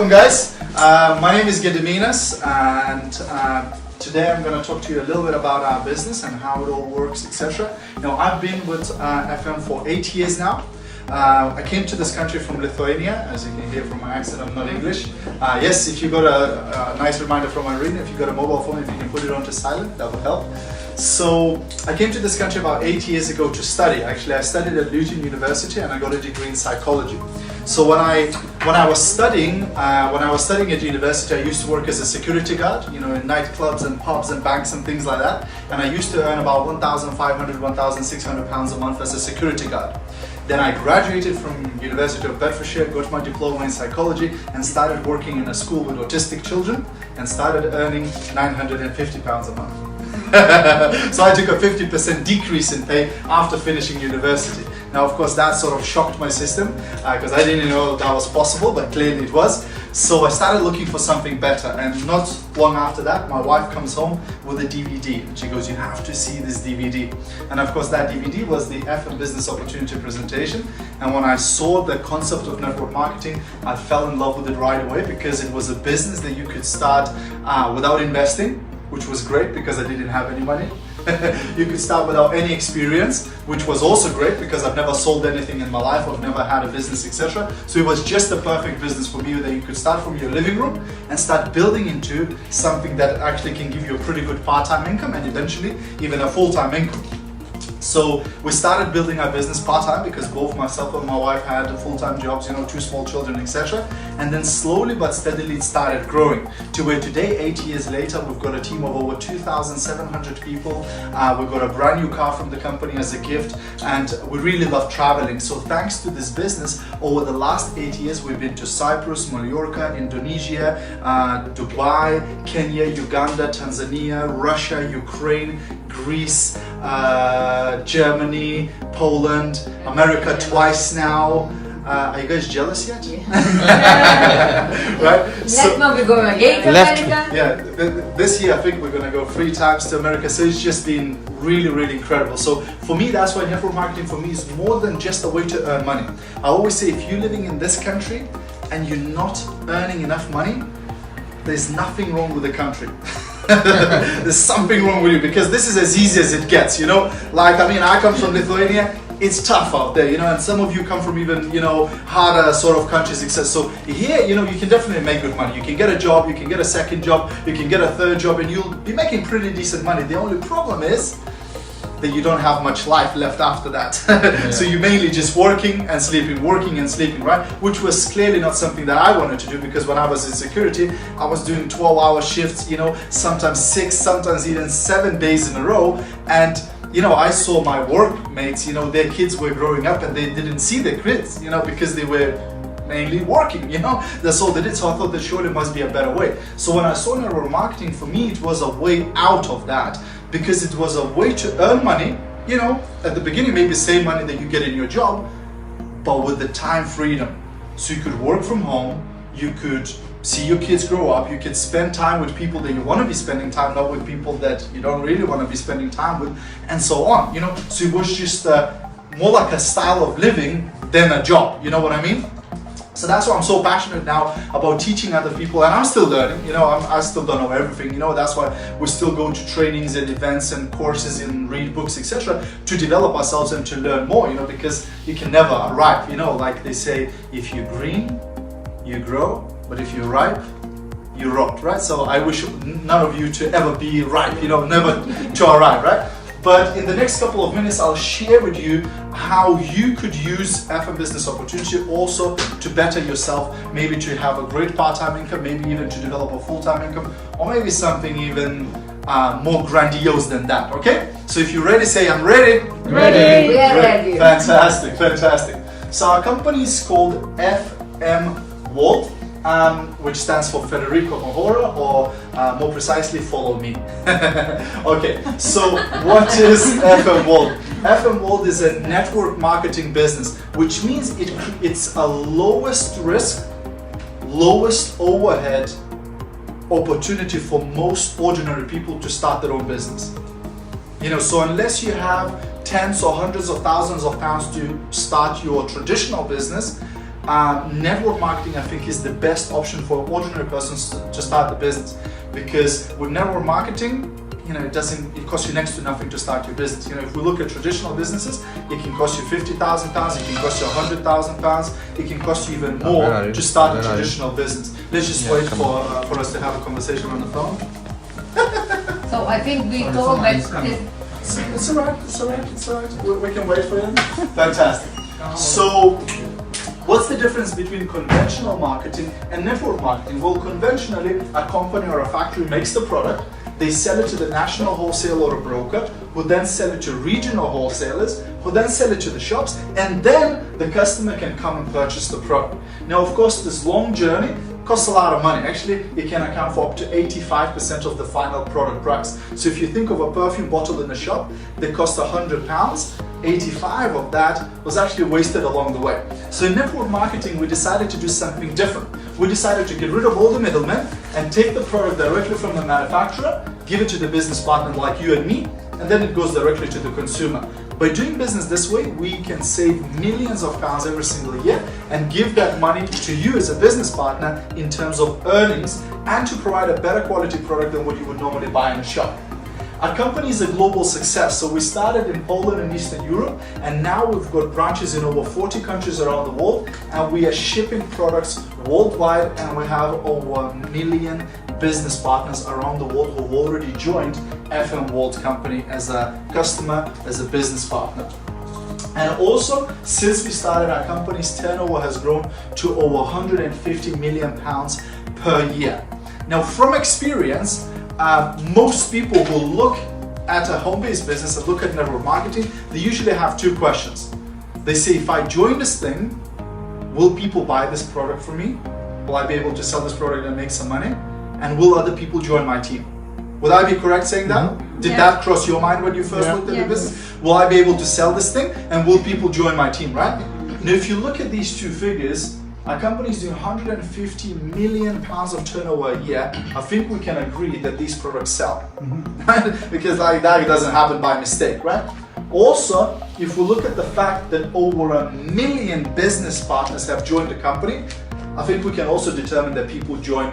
welcome guys. My name is Gediminas, and today I'm going to talk to you a little bit about our business and how it all works, etc. Now, I've been with FM for 8 years now. I came to this country from Lithuania. As you can hear from my accent, I'm not English. Yes, if you got a nice reminder from Irina, if you got a mobile phone, if you can put it onto silent, that would help. So I came to this country about 8 years ago to study. Actually, I studied at Luton University and I got a degree in psychology. So when I was studying at university, I used to work as a security guard, you know, in nightclubs and pubs and banks and things like that. And I used to earn about 1,500, 1,600 pounds a month as a security guard. Then I graduated from University of Bedfordshire, got my diploma in psychology and started working in a school with autistic children and started earning 950 pounds a month. So I took a 50% decrease in pay after finishing university. Now, of course, that sort of shocked my system because I didn't know that was possible, but clearly it was. So I started looking for something better, and not long after that, my wife comes home with a DVD and she goes, "You have to see this DVD." And of course, that DVD was the FM Business Opportunity presentation. And when I saw the concept of network marketing, I fell in love with it right away because it was a business that you could start without investing, which was great because I didn't have any money. You could start without any experience, which was also great because I've never sold anything in my life, I've never had a business, etc. So it was just the perfect business for me that you could start from your living room and start building into something that actually can give you a pretty good part-time income and eventually even a full-time income. So we started building our business part-time because both myself and my wife had full-time jobs, you know, 2 small children, etc. And then slowly but steadily it started growing to where today, 8 years later, we've got a team of over 2,700 people. We've got a brand new car from the company as a gift, and we really love traveling. So thanks to this business, over the last 8 years, we've been to Cyprus, Mallorca, Indonesia, Dubai, Kenya, Uganda, Tanzania, Russia, Ukraine, Greece, Germany, Poland, America twice now. Are you guys jealous yet? Right? Next month we're going again to America. Yeah, this year I think we're going to go 3 times to America. So it's just been really, really incredible. So for me, that's why network marketing for me is more than just a way to earn money. I always say if you're living in this country and you're not earning enough money, there's nothing wrong with the country. There's something wrong with you because this is as easy as it gets, you know. Like, I mean, I come from Lithuania. It's tough out there, you know, and some of you come from even, you know, harder sort of countries, etc. So here, you know, you can definitely make good money. You can get a job, you can get a second job, you can get a third job, and you'll be making pretty decent money. The only problem is that you don't have much life left after that. Yeah. So you're mainly just working and sleeping, right? Which was clearly not something that I wanted to do because when I was in security, I was doing 12-hour shifts, you know, sometimes 6, sometimes even 7 days in a row. And you know, I saw my workmates, you know, their kids were growing up and they didn't see their kids, you know, because they were mainly working, you know, that's all they did. So I thought that surely must be a better way. So when I saw network marketing, for me, it was a way out of that because it was a way to earn money, you know, at the beginning, maybe same money that you get in your job, but with the time freedom. So you could work from home, you could see your kids grow up, you can spend time with people that you want to be spending time, not with people that you don't really want to be spending time with, and so on, you know. So it was just more like a style of living than a job, you know what I mean? So that's why I'm so passionate now about teaching other people, and I'm still learning, you know, I still don't know everything, you know, that's why we still go to trainings and events and courses and read books, etc. to develop ourselves and to learn more, you know, because you can never arrive, you know, like they say, if you're green, you grow, but if you're ripe, you rot, right? So I wish none of you to ever be ripe, you know, never to arrive, right? But in the next couple of minutes, I'll share with you how you could use FM Business Opportunity also to better yourself, maybe to have a great part-time income, maybe even to develop a full-time income, or maybe something even more grandiose than that, okay? So if you're ready, say, I'm ready. Ready. We are ready. Fantastic, fantastic. So our company is called FM World, which stands for Federico Mahora, or more precisely, follow me. Okay, so what is FM World? FM World is a network marketing business, which means it's a lowest risk, lowest overhead opportunity for most ordinary people to start their own business. You know, so unless you have tens or hundreds of thousands of pounds to start your traditional business, network marketing, I think, is the best option for ordinary persons to start the business, because with network marketing, it costs you next to nothing to start your business. If we look at traditional businesses, it can cost you £50,000, it can cost you £100,000, it can cost you even more to start a traditional business. Let's just wait for us to have a conversation on the phone. So I think we told that it's alright. We can wait for you. Fantastic. So, what's the difference between conventional marketing and network marketing? Well, conventionally, a company or a factory makes the product, they sell it to the national wholesaler or a broker, who then sell it to regional wholesalers, who then sell it to the shops, and then the customer can come and purchase the product. Now, of course, this long journey costs a lot of money. Actually, it can account for up to 85% of the final product price. So if you think of a perfume bottle in a shop that costs £100, 85 of that was actually wasted along the way. So in network marketing, we decided to do something different. We decided to get rid of all the middlemen and take the product directly from the manufacturer, give it to the business partner like you and me, and then it goes directly to the consumer. By doing business this way, we can save millions of pounds every single year and give that money to you as a business partner in terms of earnings, and to provide a better quality product than what you would normally buy in a shop. Our company is a global success, so we started in Poland and Eastern Europe, and now we've got branches in over 40 countries around the world, and we are shipping products worldwide, and we have over 1 million business partners around the world who've already joined FM World Company as a customer, as a business partner. And also, since we started, our company's turnover has grown to over 150 million pounds per year. Now, from experience, most people who look at a home-based business and look at network marketing, they usually have two questions. They say, if I join this thing, will people buy this product from me? Will I be able to sell this product and make some money? And will other people join my team? Would I be correct saying that? Did that cross your mind when you first looked at the business? Will I be able to sell this thing? And will people join my team, right? Now, if you look at these two figures, our company is doing 150 million pounds of turnover a year. I think we can agree that these products sell, right? Because like that, it doesn't happen by mistake, right? Also, if we look at the fact that over 1 million business partners have joined the company, I think we can also determine that people join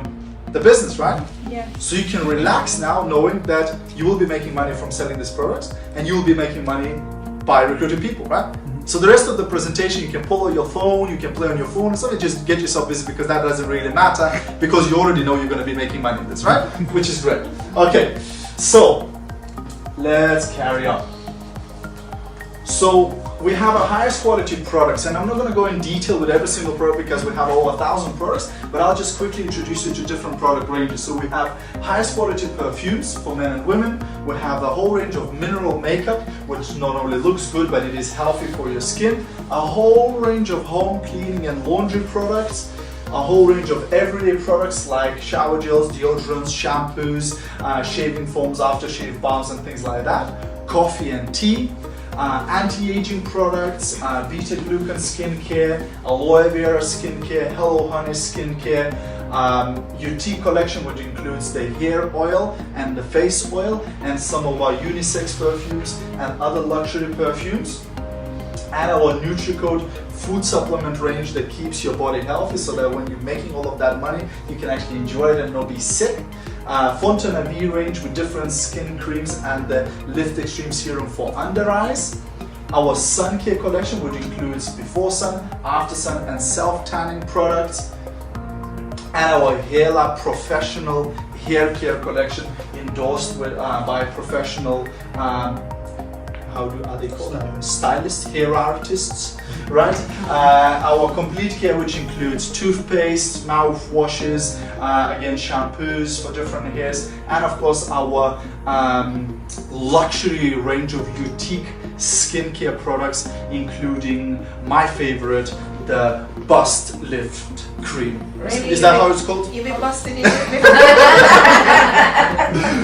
the business, right? Yeah. So you can relax now knowing that you will be making money from selling these products, and you will be making money by recruiting people, right? So the rest of the presentation, you can pull out your phone, you can play on your phone and stuff, just get yourself busy, because that doesn't really matter, because you already know you're going to be making money in this, right? Which is great. Okay, so let's carry on. So we have our highest quality products, and I'm not going to go in detail with every single product because we have over 1,000 products, but I'll just quickly introduce you to different product ranges. So we have highest quality perfumes for men and women. We have a whole range of mineral makeup, which not only looks good, but it is healthy for your skin. A whole range of home cleaning and laundry products. A whole range of everyday products like shower gels, deodorants, shampoos, shaving foams, aftershave balms and things like that. Coffee and tea. Anti-aging products, beta-glucan skincare, aloe vera skincare, hello honey skincare, your tea collection, which includes the hair oil and the face oil, and some of our unisex perfumes and other luxury perfumes, and our NutriCode food supplement range that keeps your body healthy, so that when you're making all of that money, you can actually enjoy it and not be sick. Fontana V range with different skin creams and the Lift Extreme Serum for under eyes. Our sun care collection, which includes before sun, after sun and self-tanning products. And our Hair Lab professional hair care collection endorsed with, by professional are they called? Stylists, hair artists, right? Our complete care, which includes toothpaste, mouthwashes, again shampoos for different hairs, and of course our luxury range of boutique skincare products, including my favorite, the Bust Lift Cream. Really? Is that how it's called? You've been busting it.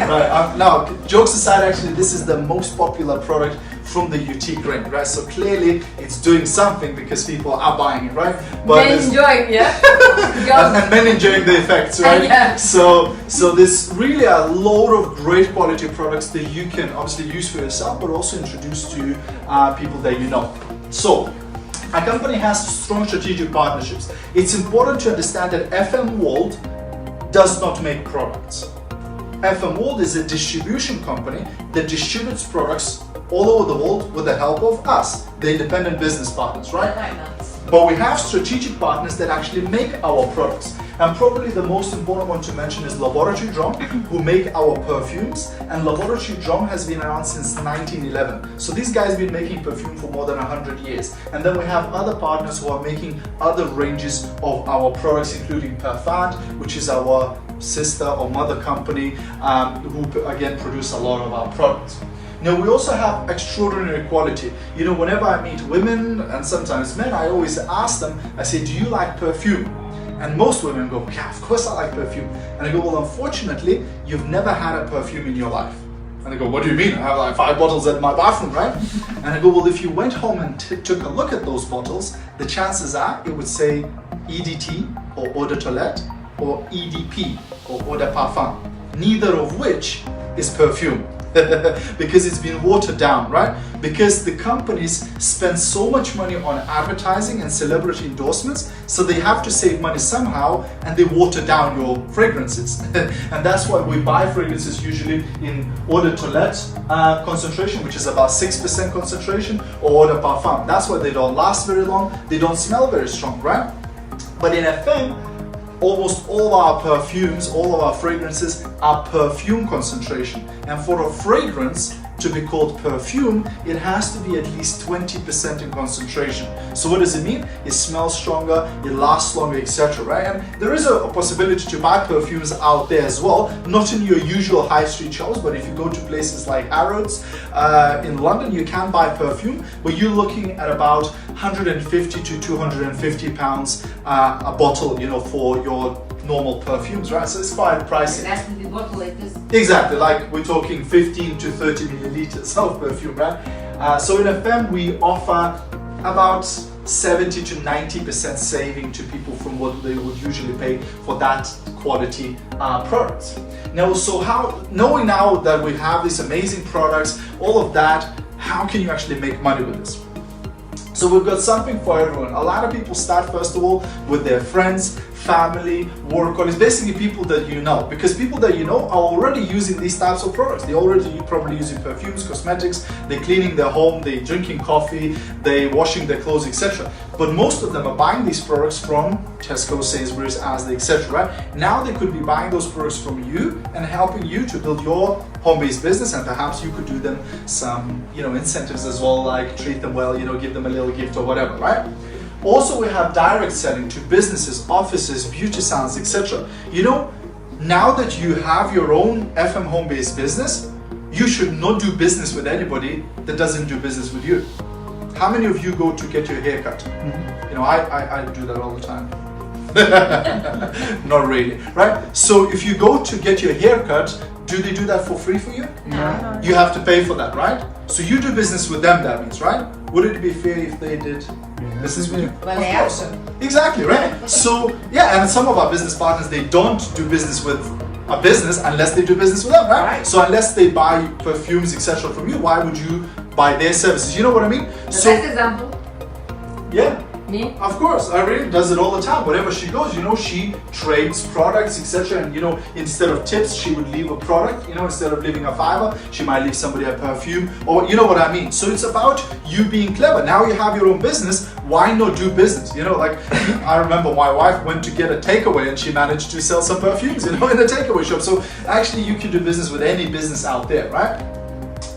Right. Now, jokes aside, actually, this is the most popular product from the boutique range, right? So clearly, it's doing something because people are buying it, right? But men enjoying, yeah. and men enjoying the effects, right? Yeah. So there's really a load of great quality products that you can obviously use for yourself, but also introduce to people that you know. So, Our company has strong strategic partnerships. It's important to understand that FM World does not make products. FM World is a distribution company that distributes products all over the world with the help of us, the independent business partners, right? But we have strategic partners that actually make our products. And probably the most important one to mention is Laboratory Drum, who make our perfumes. And Laboratory Drum has been around since 1911. So these guys have been making perfume for more than 100 years. And then we have other partners who are making other ranges of our products, including Perfand, which is our sister or mother company, who again produce a lot of our products. Now we also have extraordinary quality. You know, whenever I meet women and sometimes men, I always ask them, I say, do you like perfume? And most women go, yeah, of course I like perfume. And I go, well, unfortunately, you've never had a perfume in your life. And they go, what do you mean? I have like 5 bottles at my bathroom, right? And I go, well, if you went home and took a look at those bottles, the chances are it would say EDT or Eau de Toilette or EDP or Eau de Parfum, neither of which is perfume. Because it's been watered down, right? Because the companies spend so much money on advertising and celebrity endorsements, so they have to save money somehow, and they water down your fragrances. And that's why we buy fragrances usually in Eau de Toilette concentration, which is about 6% concentration, or Eau de Parfum. That's why they don't last very long, they don't smell very strong, right? But in FM, almost all of our perfumes, all of our fragrances are perfume concentration. And for a fragrance to be called perfume, it has to be at least 20% in concentration. So what does it mean? It smells stronger, it lasts longer, etc. Right? And there is a possibility to buy perfumes out there as well, not in your usual high street shops, but if you go to places like Harrods in London, you can buy perfume, but you're looking at about 150 to 250 pounds a bottle, you know, for your normal perfumes, right? So it's quite pricey. That's the bottle like this. Exactly, like we're talking 15 to 30 milliliters of perfume, right? So in FM, we offer about 70 to 90% saving to people from what they would usually pay for that quality product. Now, so knowing now that we have these amazing products, all of that, how can you actually make money with this? So we've got something for everyone. A lot of people start first of all with their friends, family, work colleagues, basically people that you know, because people that you know are already using these types of products. They're already probably using perfumes, cosmetics, they're cleaning their home, they're drinking coffee, they're washing their clothes, etc. But most of them are buying these products from Tesco, Sainsbury's, Asda, etc. Right? Now they could be buying those products from you and helping you to build your home-based business, and perhaps you could do them some, you know, incentives as well, like treat them well, you know, give them a little gift or whatever, right? Also, we have direct selling to businesses, offices, beauty salons, etc. You know, now that you have your own FM home-based business, you should not do business with anybody that doesn't do business with you. How many of you go to get your hair cut? You know, I do that all the time. Not really, right? So if you go to get your hair cut, do they do that for free for you? No. You have to pay for that, right? So you do business with them, that means, right? Would it be fair if they did business with you? Well, they have to. Exactly, right? So, yeah, and some of our business partners, they don't do business with a business unless they do business with them, right? So unless they buy perfumes, etc. from you, why would you buy their services? You know what I mean? The best example, Yeah. me. Of course, Irene does it all the time. Wherever she goes, you know, she trades products, etc. And you know, instead of tips, she would leave a product. You know, instead of leaving a fiver, she might leave somebody a perfume, or you know what I mean. So it's about you being clever. Now you have your own business. Why not do business? You know, like I remember my wife went to get a takeaway and she managed to sell some perfumes, you know, in a takeaway shop. So actually, you can do business with any business out there, right?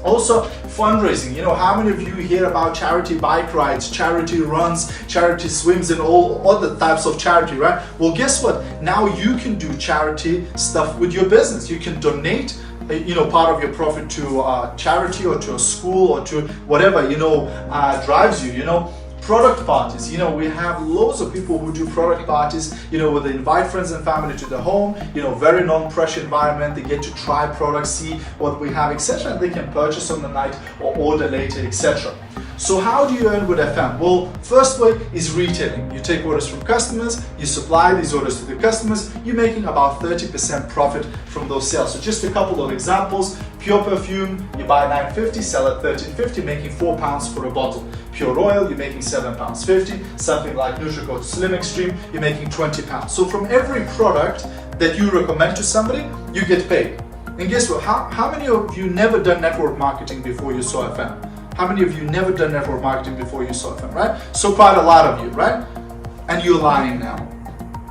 Also, fundraising. You know, how many of you hear about charity bike rides, charity runs, charity swims, and all other types of charity, right? Well, guess what? Now you can do charity stuff with your business. You can donate, you know, part of your profit to a charity or to a school or to whatever, you know, drives you, you know. Product parties, you know, we have loads of people who do product parties, you know, where they invite friends and family to the home, you know, very non-pressure environment, they get to try products, see what we have, etc. and they can purchase on the night or order later, etc. So how do you earn with FM? Well, first way is retailing. You take orders from customers, you supply these orders to the customers, you're making about 30% profit from those sales. So just a couple of examples. Pure perfume, you buy $9.50, sell at $13.50, making £4 for a bottle. Pure Oil, you're making £7.50. Something like NutriCode Slim Extreme, you're making £20. So from every product that you recommend to somebody, you get paid. And guess what? How many of you never done network marketing before you saw FM? How many of you never done network marketing before you saw FM, right? So quite a lot of you, right? And you're lying now.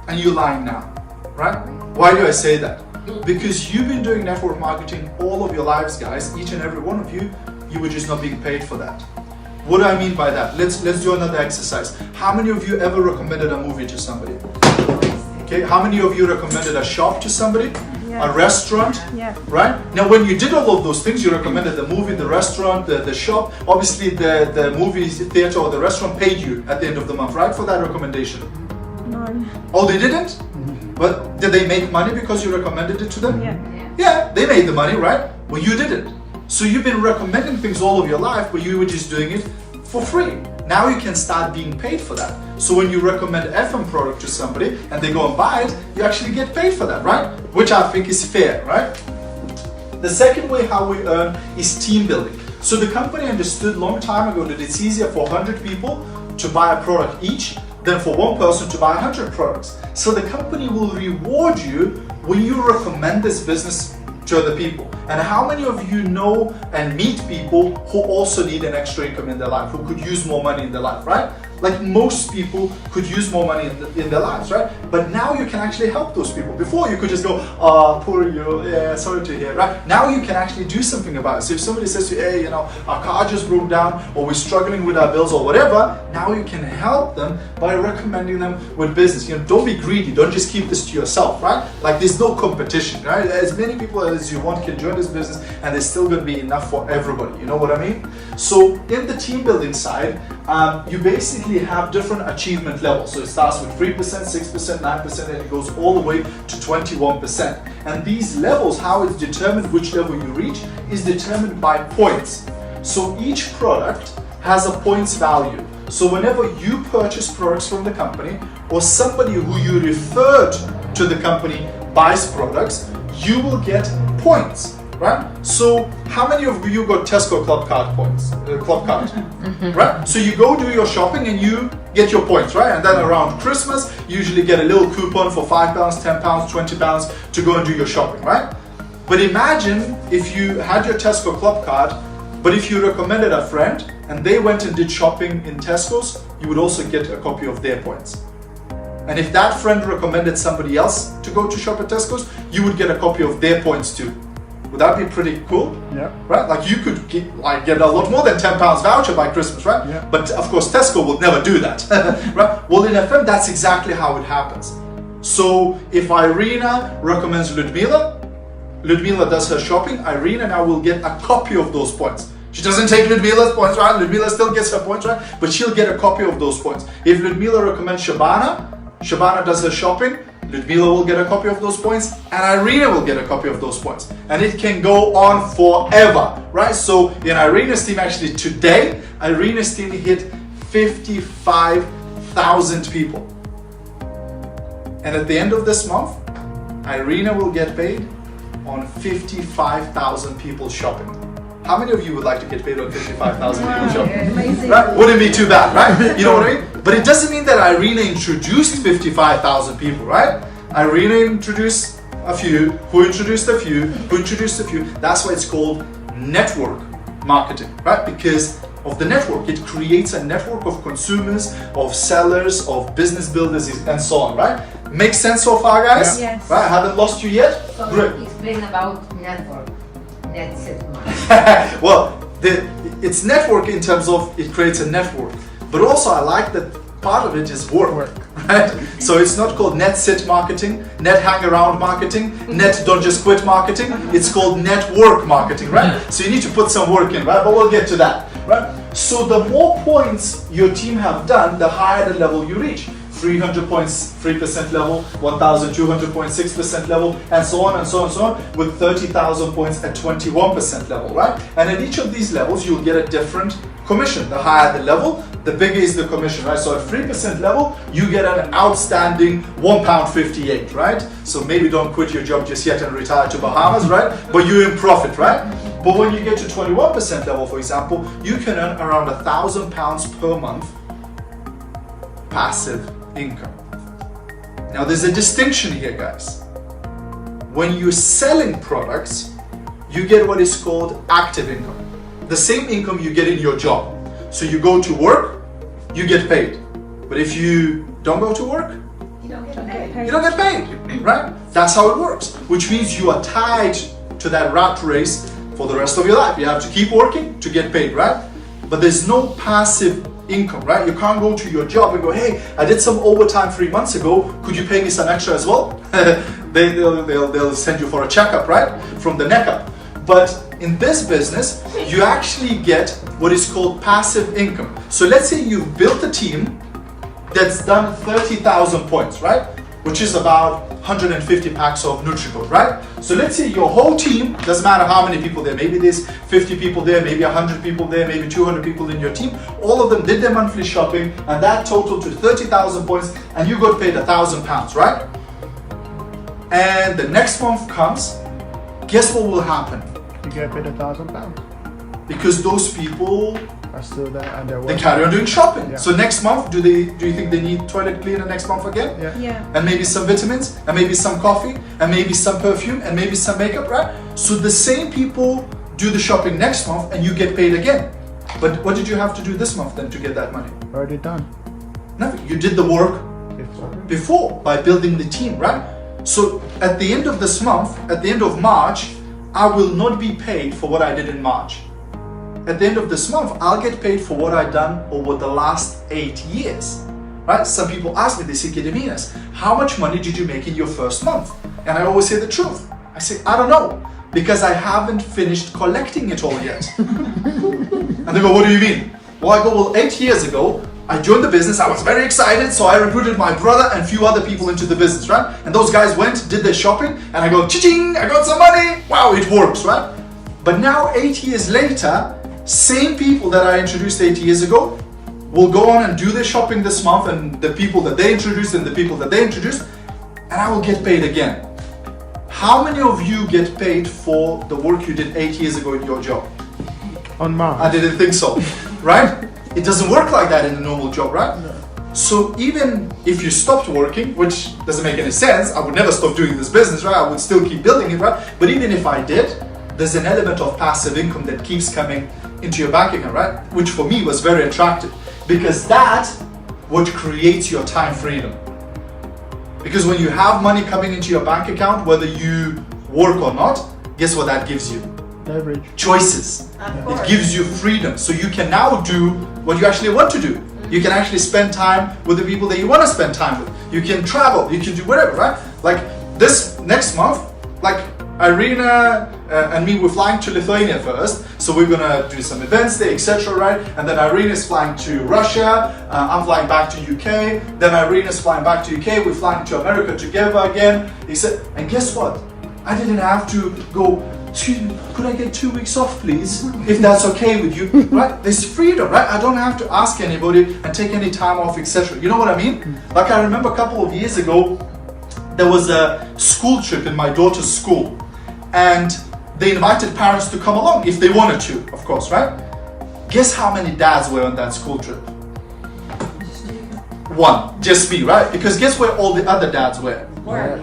And you're lying now, right? Why do I say that? Because you've been doing network marketing all of your lives, guys. Each and every one of you, you were just not being paid for that. What do I mean by that? Let's do another exercise. How many of you ever recommended a movie to somebody? Okay, how many of you recommended a shop to somebody? A restaurant, right? Now, when you did all of those things, you recommended the movie, the restaurant, the shop. Obviously, the movie theater or the restaurant paid you at the end of the month, right, for that recommendation? No. Oh, they didn't? But did they make money because you recommended it to them? Yeah. They made the money, right? Well, you didn't. So you've been recommending things all of your life, but you were just doing it for free. Now you can start being paid for that. So when you recommend FM product to somebody and they go and buy it, you actually get paid for that, right? Which I think is fair, right? The second way how we earn is team building. So the company understood long time ago that it's easier for 100 people to buy a product each than for one person to buy 100 products. So the company will reward you when you recommend this business to other people. And how many of you know and meet people who also need an extra income in their life, who could use more money in their life, right? Like most people could use more money in their lives, right? But now you can actually help those people. Before you could just go, oh, poor you, yeah, sorry to hear, right? Now you can actually do something about it. So if somebody says to you, hey, our car just broke down, or we're struggling with our bills or whatever, now you can help them by recommending them with business. Don't be greedy, don't just keep this to yourself, right? Like there's no competition, right? As many people as you want can join this business and there's still going to be enough for everybody, you know what I mean? So in the team building side, you basically have different achievement levels. So it starts with 3%, 6%, 9%, and it goes all the way to 21%. And these levels, how it's determined which level you reach, is determined by points. So each product has a points value. So whenever you purchase products from the company, or somebody who you referred to the company buys products, you will get points. Right? So how many of you got Tesco Club Card points? Club Card, right? So you go do your shopping and you get your points, right? And then around Christmas, you usually get a little coupon for £5, £10, £20 to go and do your shopping, right? But imagine if you had your Tesco Club Card, but if you recommended a friend and they went and did shopping in Tesco's, you would also get a copy of their points. And if that friend recommended somebody else to go to shop at Tesco's, you would get a copy of their points too. Would that be pretty cool? Yeah. Right? Like you could get a lot more than £10 voucher by Christmas, right? Yeah. But of course Tesco will never do that, right? Well, in FM, that's exactly how it happens. So if Irina recommends Ludmila does her shopping, Irina now will get a copy of those points. She doesn't take Ludmila's points, right? Ludmila still gets her points, right? But she'll get a copy of those points. If Ludmila recommends Shabana does her shopping, Ludmila will get a copy of those points, and Irina will get a copy of those points. And it can go on forever, right? So in Irina's team, actually today, Irina's team hit 55,000 people. And at the end of this month, Irina will get paid on 55,000 people shopping. How many of you would like to get paid on 55,000 people shopping? Amazing. Right? Wouldn't be too bad, right? You know what I mean? But it doesn't mean that Irina introduced 55,000 people, right? Irina introduced a few, who introduced a few, who introduced a few. That's why it's called network marketing, right? Because of the network. It creates a network of consumers, of sellers, of business builders, and so on, right? Makes sense so far, guys? Yeah. Yes. Right? I haven't lost you yet? So Great. explain about network. That's it. Well, it's network in terms of it creates a network, but also I like that part of it is work, right? So it's not called net sit marketing, net hang around marketing, net don't just quit marketing. It's called network marketing, right? So you need to put some work in, right? But we'll get to that, right? So the more points your team have done, the higher the level you reach. 300 points, 3% level, 1,200 points, 6% level, and so on and so on and so on, with 30,000 points at 21% level, right? And at each of these levels, you'll get a different commission. The higher the level, the bigger is the commission, right? So at 3% level, you get an outstanding £1.58, right? So maybe don't quit your job just yet and retire to Bahamas, right? But you're in profit, right? But when you get to 21% level, for example, you can earn around £1,000 per month passive income. Now there's a distinction here, guys. When you're selling products, you get what is called active income. The same income you get in your job. So you go to work, you get paid. But if you don't go to work, You don't get paid. you don't get paid, right? That's how it works, which means you are tied to that rat race for the rest of your life. You have to keep working to get paid, right? But there's no passive income, right? You can't go to your job and go, hey, I did some overtime 3 months ago, could you pay me some extra as well? They'll send you for a checkup, right? From the neck up. But in this business, you actually get what is called passive income. So let's say you've built a team that's done 30,000 points, right? Which is about 150 packs of Nutrico, right? So let's say your whole team, doesn't matter how many people there, maybe there's 50 people there, maybe 100 people there, maybe 200 people in your team, all of them did their monthly shopping and that totaled to 30,000 points and you got paid £1,000, right? And the next month comes, guess what will happen? You get paid £1,000 Because those people, are still there and they're they working. carry on doing shopping. Yeah. So next month, do you think they need toilet cleaner next month again? Yeah. Yeah. And maybe some vitamins, and maybe some coffee, and maybe some perfume, and maybe some makeup, right? So the same people do the shopping next month and you get paid again. But what did you have to do this month then to get that money? Already done. Nothing. You did the work before by building the team, right? So at the end of this month, at the end of March, I will not be paid for what I did in March. At the end of this month, I'll get paid for what I've done over the last 8 years, right? Some people ask me, they say, Gediminas, how much money did you make in your first month? And I always say the truth. I say, I don't know, because I haven't finished collecting it all yet. And they go, what do you mean? Well, I go, well, 8 years ago, I joined the business, I was very excited, so I recruited my brother and a few other people into the business, right? And those guys went, did their shopping, and I go, cha-ching, I got some money, wow, it works, right? But now 8 years later, same people that I introduced 8 years ago will go on and do their shopping this month, and the people that they introduced and the people that they introduced, and I will get paid again. How many of you get paid for the work you did 8 years ago in your job? On Mars. I didn't think so, right? It doesn't work like that in a normal job, right? No. So even if you stopped working, which doesn't make any sense, I would never stop doing this business, right? I would still keep building it, right? But even if I did, there's an element of passive income that keeps coming into your bank account, right? Which for me was very attractive, because that's what creates your time freedom. Because when you have money coming into your bank account, whether you work or not, guess what that gives you? Leverage. Choices. Of course. It gives you freedom. So you can now do what you actually want to do. You can actually spend time with the people that you want to spend time with. You can travel, you can do whatever, right? Like this next month, like Irina and me, we're flying to Lithuania first. So we're gonna do some events there, etc., right? And then Irina is flying to Russia. I'm flying back to UK. Then Irina is flying back to UK. We're flying to America together again. He said, and guess what? I didn't have to go, excuse me, could I get 2 weeks off, please? If that's okay with you, right? There's freedom, right? I don't have to ask anybody and take any time off, etc. You know what I mean? Like I remember a couple of years ago, there was a school trip in my daughter's school, and they invited parents to come along if they wanted to, of course, right? Guess how many dads were on that school trip? One, just me, right? Because guess where all the other dads were? Work.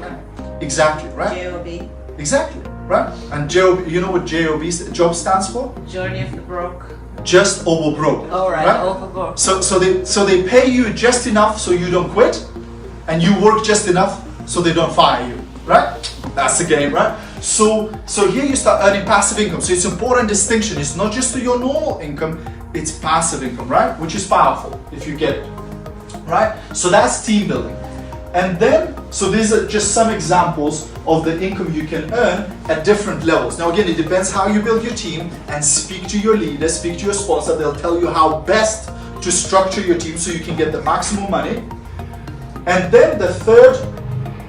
Exactly, right? J-O-B. Exactly, right? And JOB, you know what JOB job stands for? Journey of the broke. Just over broke. All right, over broke. So they pay you just enough so you don't quit, and you work just enough so they don't fire you, right? That's the game, right? So here you start earning passive income. So it's an important distinction. It's not just to your normal income, it's passive income, right? Which is powerful if you get it, right? So that's team building. And then, so these are just some examples of the income you can earn at different levels. Now again, it depends how you build your team, and speak to your leader, speak to your sponsor. They'll tell you how best to structure your team so you can get the maximum money. And then the third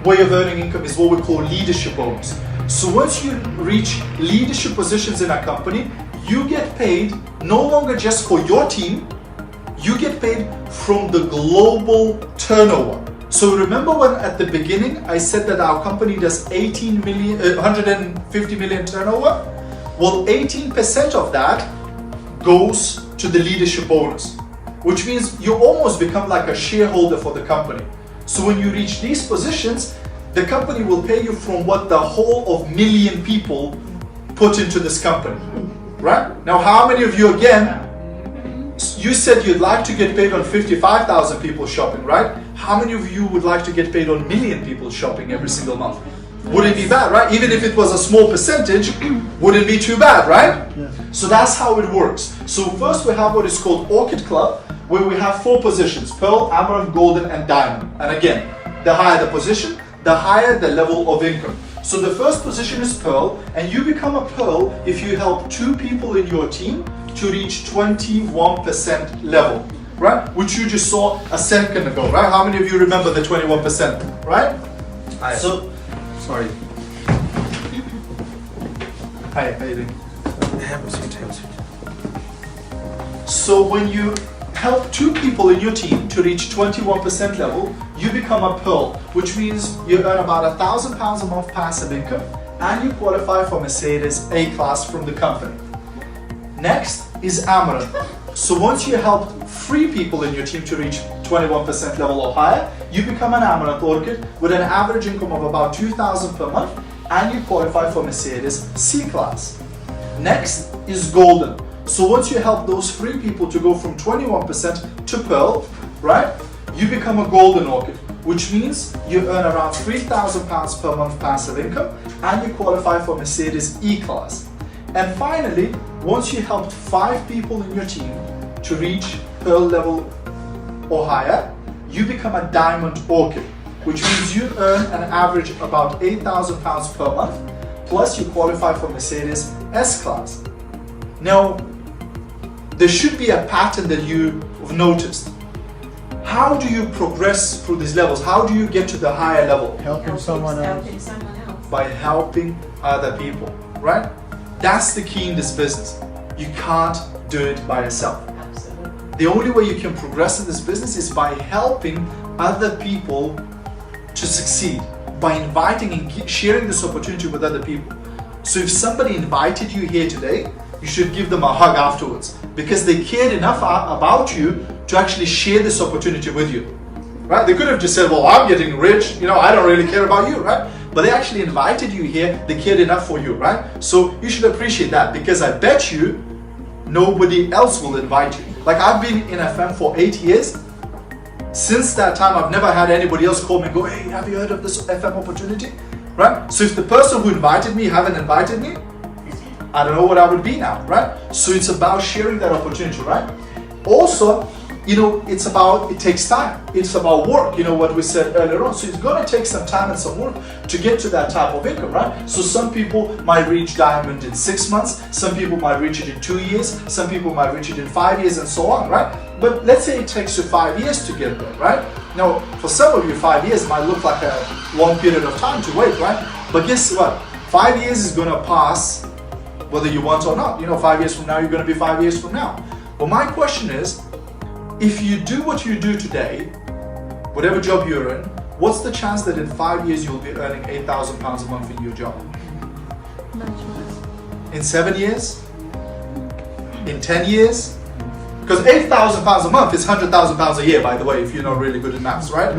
way of earning income is what we call leadership bonus. So once you reach leadership positions in a company, you get paid no longer just for your team, you get paid from the global turnover. So remember when at the beginning I said that our company does 150 million turnover? Well, 18% of that goes to the leadership bonus, which means you almost become like a shareholder for the company. So when you reach these positions, the company will pay you from what the whole of million people put into this company, right? Now, how many of you, again, you said you'd like to get paid on 55,000 people shopping, right? How many of you would like to get paid on million people shopping every single month? Wouldn't be bad, right? Even if it was a small percentage, wouldn't be too bad, right? Yeah. So that's how it works. So first we have what is called Orchid Club, where we have 4 positions: Pearl, Amaranth, Golden, and Diamond. And again, the higher the position, the higher the level of income. So the first position is Pearl, and you become a Pearl if you help 2 people in your team to reach 21% level, right? Which you just saw a second ago, right? How many of you remember the 21%, right? Sorry. Hi, how you doing? So when you help 2 people in your team to reach 21% level, you become a Pearl, which means you earn about £1,000 a month passive income, and you qualify for Mercedes A-Class from the company. Next is Amaranth. So once you help 3 people in your team to reach 21% level or higher, you become an Amaranth Orchid with an average income of about £2,000 per month, and you qualify for Mercedes C-Class. Next is Golden. So once you help those 3 people to go from 21% to Pearl, right, you become a Golden Orchid, which means you earn around £3,000 per month passive income, and you qualify for Mercedes E-Class. And finally, once you helped 5 people in your team to reach Pearl level or higher, you become a Diamond Orchid, which means you earn an average about £8,000 per month, plus you qualify for Mercedes S-Class. Now, there should be a pattern that you've noticed. How do you progress through these levels? How do you get to the higher level? Helping someone else. By helping other people, right? That's the key in this business. You can't do it by yourself. Absolutely. The only way you can progress in this business is by helping other people to succeed, by inviting and sharing this opportunity with other people. So if somebody invited you here today, you should give them a hug afterwards, because they cared enough about you to actually share this opportunity with you, right? They could have just said, well, I'm getting rich, I don't really care about you, right? But they actually invited you here, they cared enough for you, right? So you should appreciate that, because I bet you nobody else will invite you. Like, I've been in FM for 8 years. Since that time, I've never had anybody else call me and go, hey, have you heard of this FM opportunity? Right? So if the person who invited me haven't invited me, I don't know what I would be now, right? So it's about sharing that opportunity, right? Also, it takes time. It's about work, what we said earlier on. So it's going to take some time and some work to get to that type of income, right? So some people might reach Diamond in 6 months, some people might reach it in 2 years, some people might reach it in 5 years, and so on, right? But let's say it takes you 5 years to get there, right? Now, for some of you, 5 years might look like a long period of time to wait, right? But guess what? 5 years is going to pass whether you want or not. 5 years from now, you're going to be 5 years from now. But my question is, if you do what you do today, whatever job you're in, what's the chance that in 5 years you'll be earning £8,000 a month in your job? In 7 years? In 10 years? Because £8,000 a month is £100,000 a year, by the way, if you're not really good at maths, right?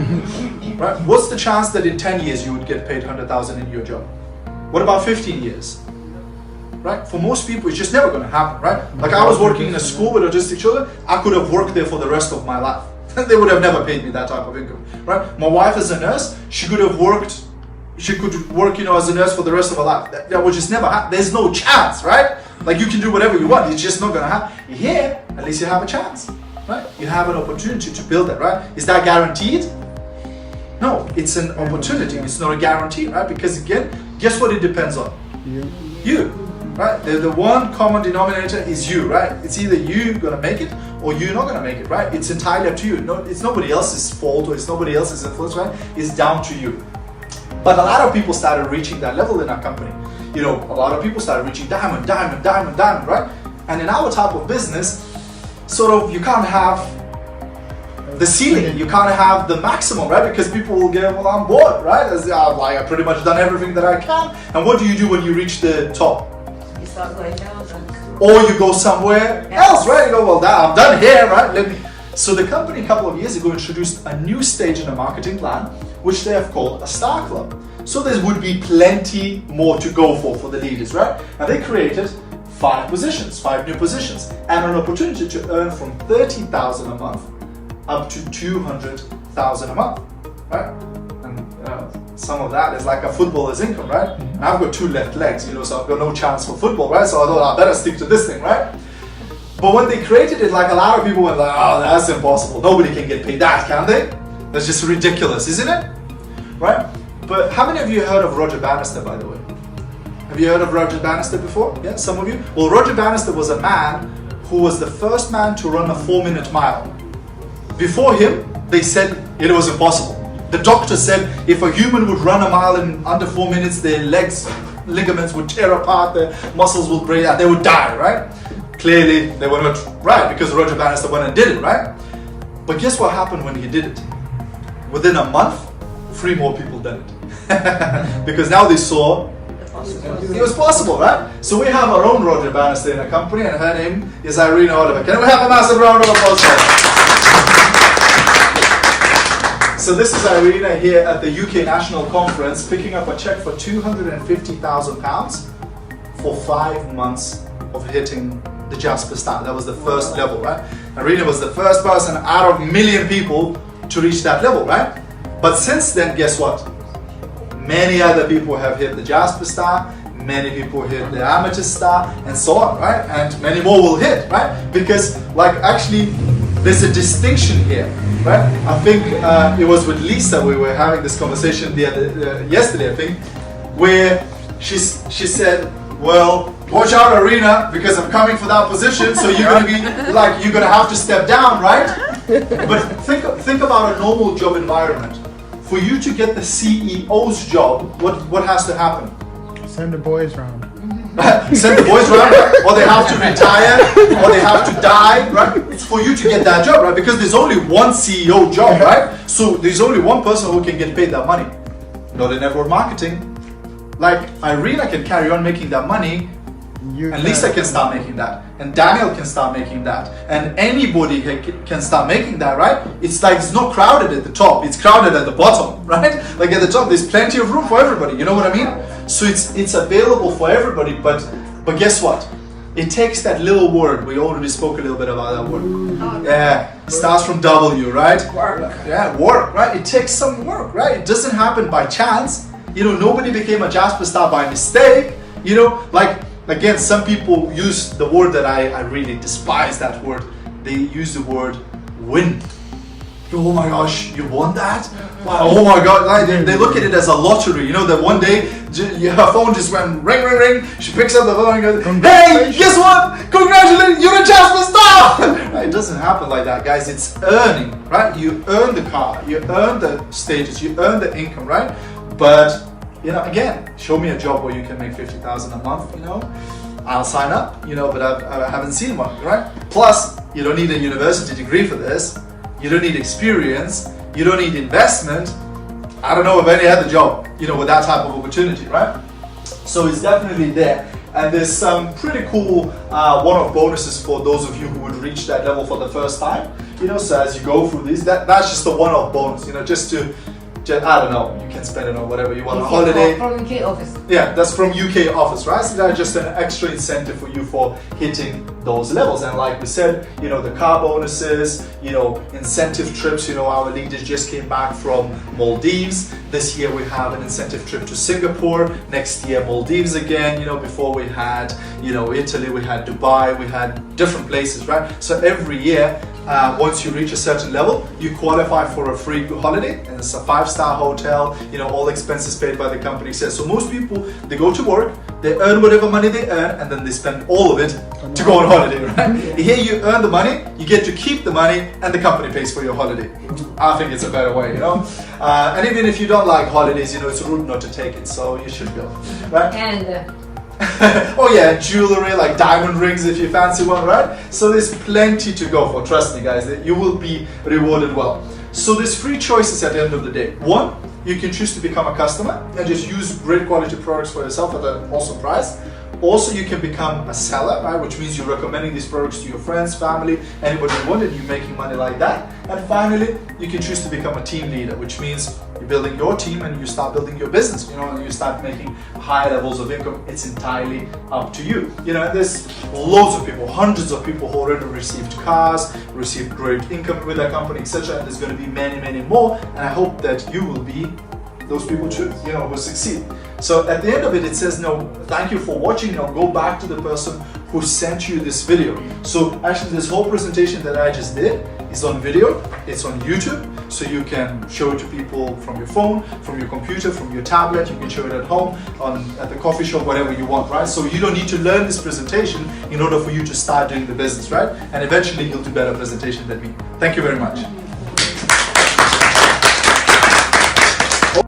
Right? What's the chance that in 10 years you would get paid £100,000 in your job? What about 15 years? Right? For most people, it's just never going to happen, right? Like, I was working in a school with autistic children. I could have worked there for the rest of my life. They would have never paid me that type of income, right? My wife is a nurse. She could work, as a nurse for the rest of her life. That would just never happen. There's no chance, right? Like, you can do whatever you want. It's just not going to happen. Here, at least you have a chance, right? You have an opportunity to build that, right? Is that guaranteed? No, it's an opportunity. It's not a guarantee, right? Because again, guess what it depends on? You. Right? The one common denominator is you, right? It's either you gonna make it or you're not gonna make it, right? It's entirely up to you. No, it's nobody else's fault or it's nobody else's influence, right? It's down to you. But a lot of people started reaching that level in our company. A lot of people started reaching diamond, right? And in our type of business, sort of, you can't have the ceiling, you can't have the maximum, right? Because people will get, well, I'm bored, right? As like, I've pretty much done everything that I can. And what do you do when you reach the top? You start going down. Or you go somewhere else, right? You go, well, I'm done here, right? So the company a couple of years ago introduced a new stage in a marketing plan, which they have called a Star Club. So there would be plenty more to go for the leaders, right? And they created 5 new positions, and an opportunity to earn from 30,000 a month up to 200,000 a month, right? And some of that is like a footballer's income, right? And I've got 2 left legs, so I've got no chance for football, right? So I thought I better stick to this thing, right? But when they created it, like a lot of people went like, oh, that's impossible. Nobody can get paid that, can they? That's just ridiculous, isn't it? Right? But how many of you heard of Roger Bannister, by the way? Have you heard of Roger Bannister before? Yeah, some of you? Well, Roger Bannister was a man who was the first man to run a 4-minute mile. Before him, they said it was impossible. The doctor said if a human would run a mile in under 4 minutes, their ligaments would tear apart, their muscles would break out, they would die, right? Clearly, they were not right because Roger Bannister went and did it, right? But guess what happened when he did it? Within a month, 3 more people did it. Because now they saw it was possible, right? So we have our own Roger Bannister in a company, and her name is Irina Oliver. Can we have a massive round of applause for her? So this is Irina here at the UK National Conference, picking up a check for £250,000 for 5 months of hitting the Jasper star. That was the first level, right? Irina was the first person out of a million people to reach that level, right? But since then, guess what? Many other people have hit the Jasper star, many people hit the Amethyst star, and so on, right? And many more will hit, right? Because, like, actually, there's a distinction here, right? I think it was with Lisa we were having this conversation yesterday, I think, where she said, well, watch out, Irina, because I'm coming for that position, so you're gonna be like, you're gonna have to step down, right? But think about a normal job environment. For you to get the CEO's job, what has to happen? Send the boys round. Send the boys around, right? Or they have to retire, or they have to die, right? It's for you to get that job, right? Because there's only one CEO job, right? So there's only one person who can get paid that money. Not in network marketing. Like Irina can carry on making that money, and Lisa can start making that, and Daniel can start making that, and anybody can start making that, right? It's like it's not crowded at the top, it's crowded at the bottom, right? Like at the top, there's plenty of room for everybody, you know what I mean? So it's available for everybody, but guess what? It takes that little word, we already spoke a little bit about that word. Yeah, starts from W, right? Work. Yeah, work, right? It takes some work, right? It doesn't happen by chance. Nobody became a Jasper star by mistake. Like, again, some people use the word that I really despise that word. They use the word win. Oh my gosh, you won that? Wow, oh my god, like, they look at it as a lottery. That one day, her phone just went ring, ring, ring. She picks up the phone and goes, hey, guess what? Congratulations, you're a Jasper star! It doesn't happen like that, guys. It's earning, right? You earn the car, you earn the status, you earn the income, right? But, again, show me a job where you can make 50,000 a month, I'll sign up, but I haven't seen one, right? Plus, you don't need a university degree for this. You don't need experience. You don't need investment. I don't know of any other job, with that type of opportunity, right? So it's definitely there. And there's some pretty cool one-off bonuses for those of you who would reach that level for the first time. So as you go through these, that's just a one-off bonus, I don't know, you can spend it on whatever you want, a holiday. From UK office. Yeah, that's from UK office, right? So that's just an extra incentive for you for hitting those levels. And like we said, the car bonuses, incentive trips, our leaders just came back from Maldives. This year we have an incentive trip to Singapore. Next year, Maldives again. Before we had, Italy, we had Dubai, we had different places, right? So every year, once you reach a certain level, you qualify for a free holiday, and it's a 5-star hotel, all expenses paid by the company. So most people, they go to work, they earn whatever money they earn, and then they spend all of it to go on holiday, right? Here you earn the money, you get to keep the money, and the company pays for your holiday. I think it's a better way, And even if you don't like holidays, it's rude not to take it, so you should go, right? Oh yeah, jewelry like diamond rings if you fancy one, right? So there's plenty to go for, trust me guys, that you will be rewarded well. So there's three choices at the end of the day. One, you can choose to become a customer and just use great quality products for yourself at an awesome price. Also, you can become a seller, right? Which means you're recommending these products to your friends, family, anybody you want, and you're making money like that. And finally, you can choose to become a team leader, which means you're building your team and you start building your business, and you start making higher levels of income. It's entirely up to you. And there's loads of people, hundreds of people who already received cars, received great income with their company, etc. And there's going to be many, many more. And I hope that you will be those people too, who succeed. So at the end of it, it says, thank you for watching. Go back to the person who sent you this video. So actually this whole presentation that I just did is on video, it's on YouTube, so you can show it to people from your phone, from your computer, from your tablet, you can show it at home, at the coffee shop, whatever you want, right? So you don't need to learn this presentation in order for you to start doing the business, right? And eventually you'll do better presentation than me. Thank you very much.